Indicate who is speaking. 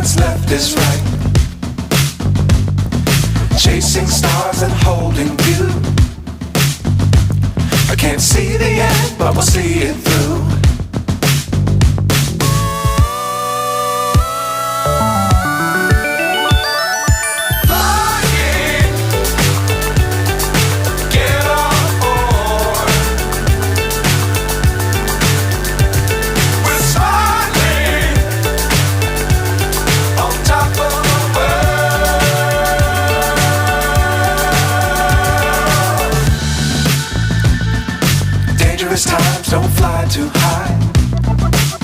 Speaker 1: what's left is right. Chasing stars and holding you. I can't see the end, but we'll see it through. Times don't fly too high.